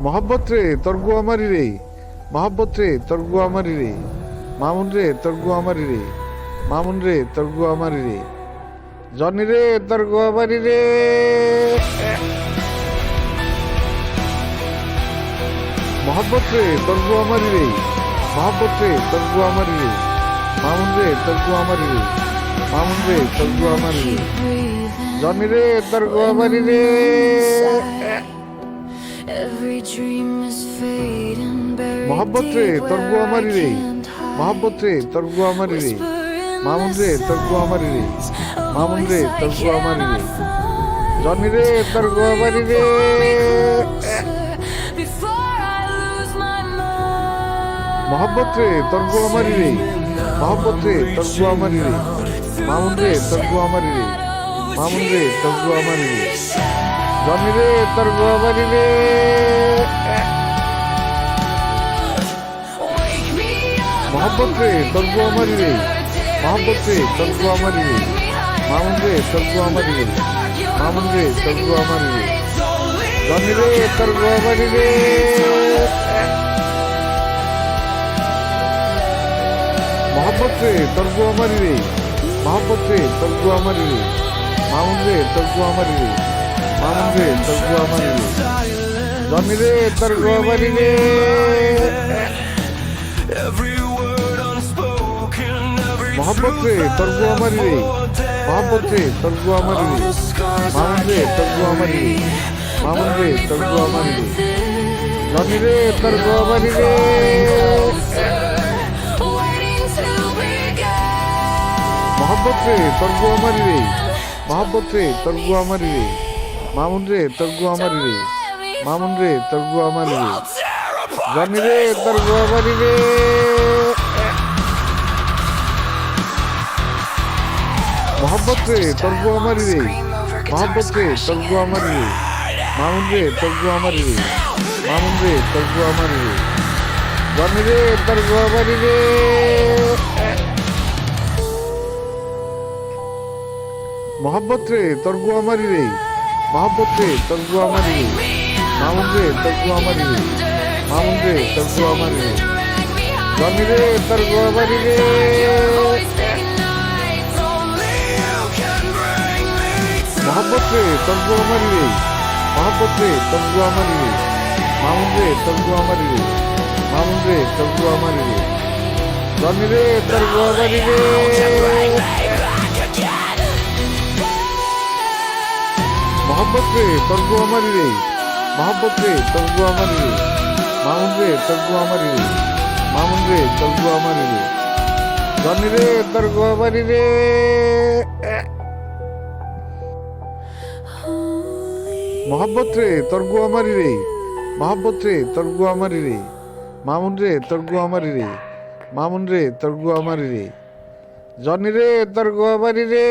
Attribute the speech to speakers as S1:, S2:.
S1: মহব্বত রে তোর গো আমারি রে, মহব্বত রে তোর গো আমারি রে, মামুন রে তোর গো আমারি রে, মামুন রে তোর গো আমারি রে, জনি রে তোর গো আমারি রে। মহব্বত রে তোর গো আমারি রে, মহব্বত রে তোর গো আমারি রে, মামুন রে তোর গো আমারি রে, মামুন রে তোর গো আমারি রে, জনি রে তোর গো আমারি রে। মহব্বত রে তোর গো আমারি রে, মহব্বত রে তোর গো আমারি রে, মামুন রে তোর গো আমারি রে, মামুন রে তোর গো আমারি রে, জনি রে তোর গো আমারি রে। মহব্বত রে তোর গো আমারি রে, মহব্বত রে তোর গো আমারি রে, মামুন রে তোর গো আমারি রে, মামুন রে তোর গো আমারি রে, জনি রে তোর গো আমারি রে। মহব্বত রে তোর গো আমারি রে, মহব্বত রে তোর গো আমারি রে, মামুন রে তোর গো আমারি রে, মামুন রে তোর গো আমারি রে, জনি রে তোর গো আমারি রে। মহব্বত রে তোর গো আমারি রে, মহব্বত রে তোর গো আমারি রে, মামুন রে তোর গো আমারি রে, মামুন রে তোর গো আমারি রে, জনি রে তোর গো আমারি রে। মহব্বত রে তোর গো আমারি রে, মহব্বত রে তোর গো আমারি রে, মামুন রে তোর গো আমারি রে, মামুন রে তোর গো আমারি রে, জনি রে তোর গো আমারি রে। মহব্বত রে তোর গো আমারি রে, মহব্বত রে তোর গো আমারি রে, মামুন রে তোর গো আমারি রে, মামুন রে তোর গো আমারি রে, জনি রে তোর গো আমারি রে। মহব্বত রে তোর গো আমারি রে, মহব্বত রে তোর গো আমারি রে, মামুন রে তোর গো আমারি রে, মামুন রে তোর গো আমারি রে, জনি রে তোর গো আমারি রে। মহব্বত রে তোর গো আমারি রে, মহব্বত রে তোর গো আমারি রে, মামুন রে তোর গো আমারি রে, মামুন রে তোর গো আমারি রে, জনি রে তোর গো আমারি রে। মহব্বত রে তোর গো আমারি রে, মহব্বত রে তোর গো আমারি রে, মামুন রে তোর গো আমারি রে, মামুন রে তোর গো আমারি রে, জনি রে তোর গো আমারি রে। মহব্বত রে তোর গো আমারি রে, মহব্বত রে তোর গো আমারি রে, মামুন রে তোর গো আমারি রে, মামুন রে তোর গো আমারি রে, জনি রে তোর গো আমারি রে। মহব্বত রে তোর গো আমারি রে, মহব্বত রে তোর গো আমারি রে, মামুন রে তোর গো আমারি রে, মামুন রে তোর গো আমারি রে, জনি রে তোর গো আমারি রে।